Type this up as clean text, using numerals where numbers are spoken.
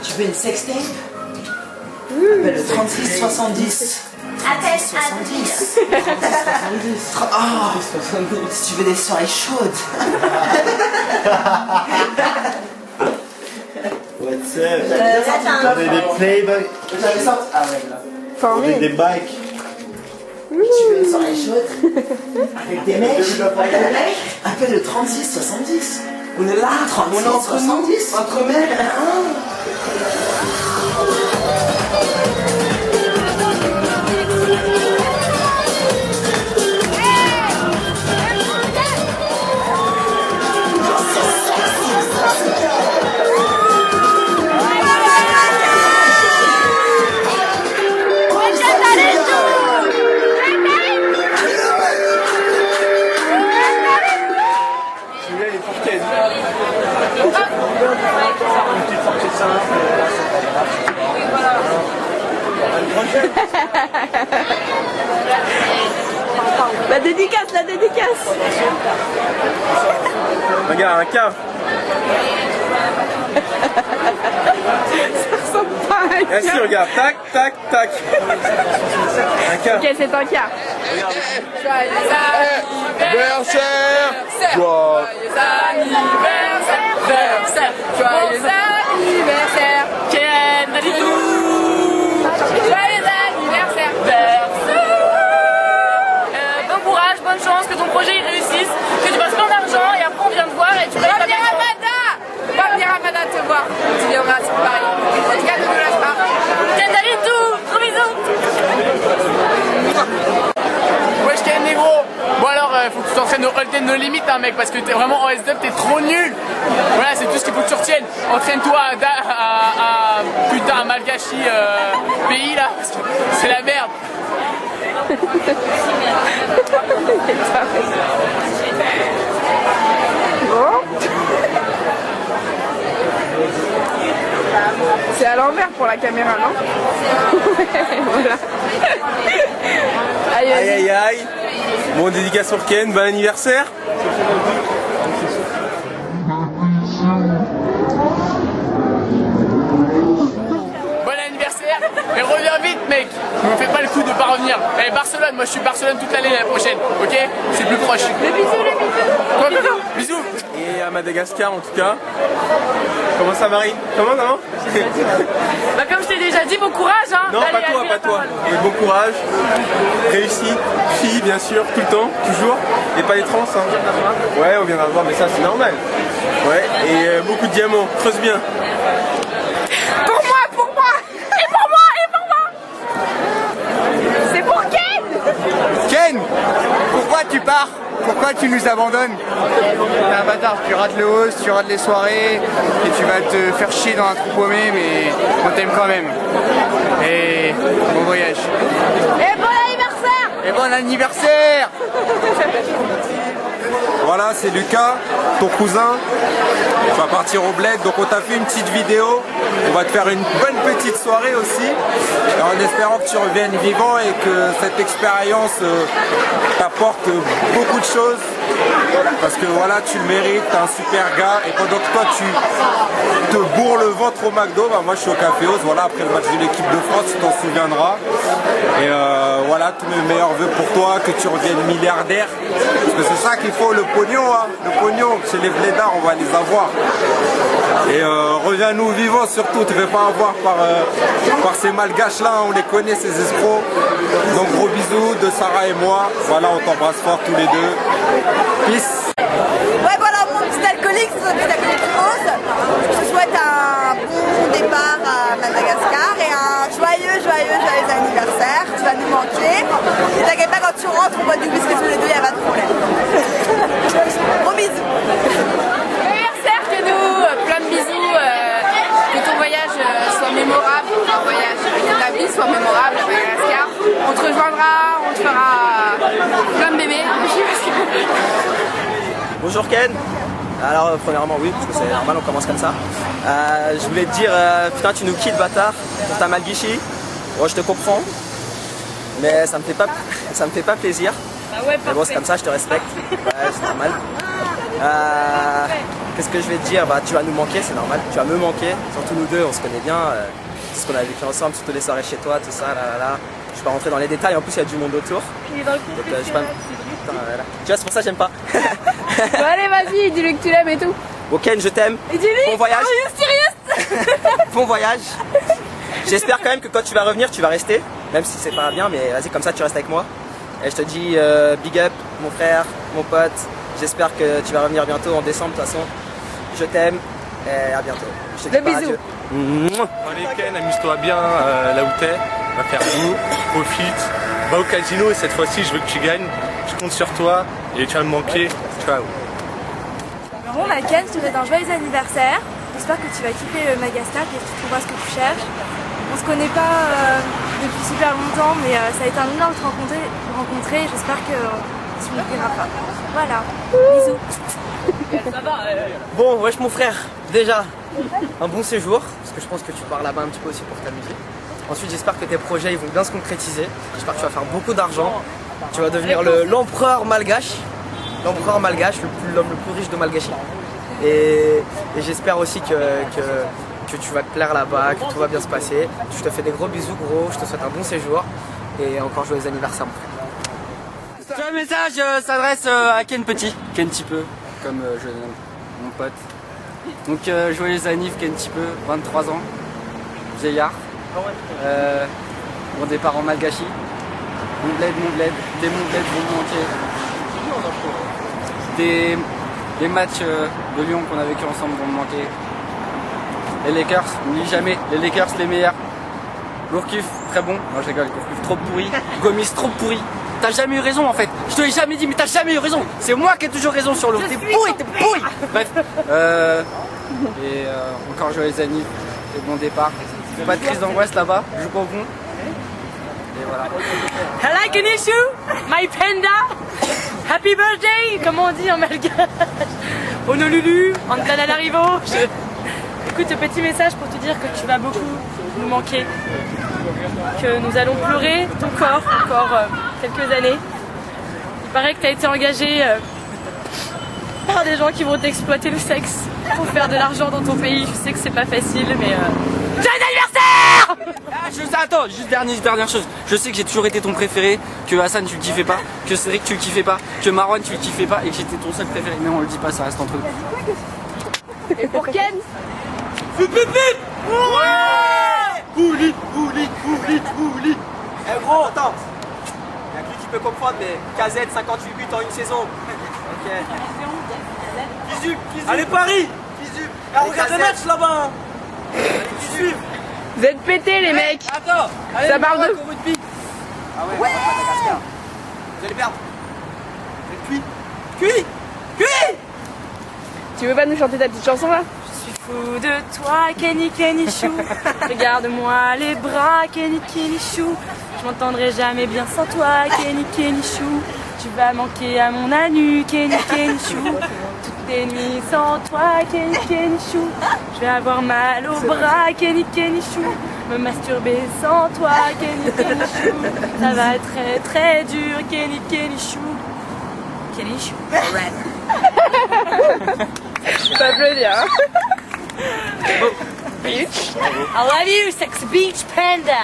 Tu veux une sextape? Appelle le 36 70. Appelle 70. 70. Oh, si tu veux des soirées chaudes. What's up? J'avais des Playboy. J'avais sorti. Ah ouais, là. Avec des bikes. Tu veux une soirée chaude? Avec des mecs? Appelle le 36 70. On est là, 36 70. Entre mecs. La dédicace, la dédicace. Regarde, un cave. Ça ressemble pas à un Ah si, cas. regarde, tac, tac, tac. Un cave. Ok, c'est un cas. Anniversaire. Joyeux anniversaire. Joyeux anniversaire. Ken Dadidou. Joyeux anniversaire. Bon courage, bonne chance, que ton projet il réussisse, que tu passes plein d'argent et après on vient te voir et tu vas venir à Mada. On va venir à Mada te voir. Tu viendras, c'est pareil. En tout cas, ne me lâche pas. Ken Dadidou. Gros bisous. Wesh Ken négro. Bon alors faut que tu t'entraînes au Hold No Limit hein mec, parce que t'es vraiment en S-Dub, t'es trop nul. Voilà, c'est tout ce qu'il faut que tu retiennes. Entraîne-toi à putain un Malgachi pays là, parce que c'est la merde. C'est à l'envers pour la caméra, non? Voilà. Aïe, Aïe aïe aïe. Bon, dédicace pour Ken, bon anniversaire. Bon anniversaire et reviens vite mec. Ne me fais pas le coup de pas revenir. Eh Barcelone, moi je suis Barcelone toute l'année prochaine, ok? C'est plus proche. Les bisous, les bisous. Quoi, bisous? Bisous. Et à Madagascar en tout cas. Comment ça Marie? Comment non? Bah comme je t'ai déjà dit, bon courage hein. Non, pas toi, pas toi. Et bon courage, réussite, fille bien sûr, tout le temps, toujours. Et pas les trans hein. Ouais, on viendra te voir, mais ça c'est normal. Ouais, et beaucoup de diamants, creuse bien. Pour moi, pour moi. Et pour moi, et pour moi. C'est pour Ken. Ken, pourquoi tu pars? Pourquoi tu nous abandonnes? T'es un bâtard, tu rates le host, tu rates les soirées et tu vas te faire chier dans un trou paumé, mais on t'aime quand même. Et bon voyage. Et bon anniversaire. Et bon anniversaire. Voilà, c'est Lucas, ton cousin. On va partir au bled, donc on t'a fait une petite vidéo. On va te faire une bonne petite soirée aussi. Et en espérant que tu reviennes vivant et que cette expérience t'apporte beaucoup de choses. Parce que voilà, tu le mérites, t'es un super gars. Et pendant que toi tu te bourres le ventre au McDo, bah moi je suis au Café Ose, voilà, après le match de l'équipe de France, tu t'en souviendras. Et voilà, tous mes meilleurs vœux pour toi, que tu reviennes milliardaire. Parce que c'est ça qu'il faut, le pognon, hein. Le pognon, chez les blédards, on va les avoir. Et reviens-nous vivants surtout, te fais pas avoir par ces malgaches là, on les connaît ces escrocs. Donc gros bisous de Sarah et moi, voilà, on t'embrasse fort tous les deux. Peace. Ouais, voilà, mon petit alcoolique, c'est un petit alcoolique rose. Je te souhaite un bon départ à Madagascar et un joyeux anniversaire. Tu vas nous manquer. Et t'inquiète pas, quand tu rentres, on boit du whisky tous les deux, y a pas de problème. Gros bisous. Anniversaire que nous, plein de bisous, que ton voyage soit mémorable, que ton voyage et ta vie soit mémorable à Madagascar. On te rejoindra, on te fera plein de bébés. Bonjour Ken. Alors premièrement oui, parce que c'est normal, on commence comme ça. Je voulais te dire, putain tu nous quittes bâtard pour ta malguichi. Moi je te comprends, mais ça me fait pas plaisir. Ah ouais, mais bon c'est comme ça, je te respecte. Ouais, c'est normal. Qu'est-ce que je vais te dire? Bah, tu vas nous manquer, c'est normal. Tu vas me manquer. Surtout nous deux, on se connaît bien. C'est ce qu'on a vécu ensemble, surtout les soirées chez toi, tout ça, là. Je vais pas rentrer dans les détails. En plus, il y a du monde autour. Il est dans le Donc, je sais pas. Putain, voilà. Tu vois, c'est pour ça que j'aime pas. Bon, allez, vas-y, dis-lui que tu l'aimes et tout. Bon, Ken, je t'aime. Et dis-lui. Bon voyage. Are you serious? Bon voyage. J'espère quand même que quand tu vas revenir, tu vas rester. Même si c'est pas bien, mais vas-y, comme ça, tu restes avec moi. Et je te dis big up, mon frère, mon pote. J'espère que tu vas revenir bientôt en décembre, de toute façon. Je t'aime et à bientôt. Je te dis Le bisou. adieu. Allez Ken, amuse-toi bien là où t'es. Va faire beau, profite. Va au casino et cette fois-ci, je veux que tu gagnes. Je compte sur toi et tu vas me manquer. Ciao. Bon, Ken, je te souhaite un joyeux anniversaire. J'espère que tu vas kiffer Madagascar et que tu trouveras ce que tu cherches. On se connaît pas depuis super longtemps, mais ça a été un honneur de te rencontrer. J'espère que tu ne m'oublieras pas. Voilà, bisous. Bon, wesh mon frère, déjà, un bon séjour, parce que je pense que tu pars là-bas un petit peu aussi pour t'amuser. Ensuite, j'espère que tes projets ils vont bien se concrétiser. J'espère que tu vas faire beaucoup d'argent. Tu vas devenir l'empereur malgache. L'empereur malgache, l'homme le plus riche de Malgache. Et j'espère aussi que tu vas te plaire là-bas, que tout va bien se passer. Je te fais des gros bisous gros, je te souhaite un bon séjour. Et encore joyeux anniversaire mon frère. Ce message s'adresse à Ken Petit, Ken Petit peu, comme je l'aime, mon pote. Donc joyeux anniv Ken Petit peu, 23 ans, vieillard. Bon départ en Malgachi. Mon bled, des mon bled vont manquer. Des matchs de Lyon qu'on a vécu ensemble vont me manquer. Les Lakers, n'oublie jamais, les Lakers les meilleurs. Gourcuff, très bon. Non je rigole, Gourcuff trop pourri. Gomis trop pourri. T'as jamais eu raison en fait. Je te l'ai jamais dit mais t'as jamais eu raison. C'est moi qui ai toujours raison sur l'eau. T'es pourri. Bref. Encore joyeux anniv et bon départ. Pas de crise d'angoisse là-bas, je joue pas au bon. Et voilà. Hello Kenishu, my panda. Happy birthday, comment on dit en malgache. Honolulu, Antananarivo. Écoute, ce petit message pour te dire que tu vas beaucoup nous manquer. Que nous allons pleurer ton corps encore quelques années. Il paraît que tu as été engagé par des gens qui vont t'exploiter le sexe pour faire de l'argent dans ton pays. Je sais que c'est pas facile, mais... Joyeux anniversaire! Attends, juste dernière chose. Je sais que j'ai toujours été ton préféré, que Hassan tu le kiffais pas, que Cédric tu le kiffais pas, que Marwan tu le kiffais pas et que j'étais ton seul préféré. Mais on le dit pas, ça reste entre nous. Et pour Ken? Ouais! Ouli. Eh gros, attends. Y'a que lui qui peut comprendre, mais KZ 58 buts en une saison. Ok. Kizu. Allez Paris. Kizu. Regarde le match là-bas. Kizu. Vous êtes pétés les mecs. Attends. Allez, ça parle de... Ah ouais. Vous allez perdre. Vous êtes cuit. Tu veux pas nous chanter ta petite chanson là? Je suis fou de toi, Kenny Chou. Regarde-moi les bras, Kenny Chou. Je m'entendrai jamais bien sans toi, Kenny Chou. Tu vas manquer à mon anu, Kenny Chou. Toutes les nuits sans toi, Kenny Chou. Je vais avoir mal au bras, Kenny Chou. Me masturber sans toi, Kenny Chou. Ça va être très très dur, Kenny Chou. Kenny Chou. Pas applaudir hein. I love you, sex beach panda.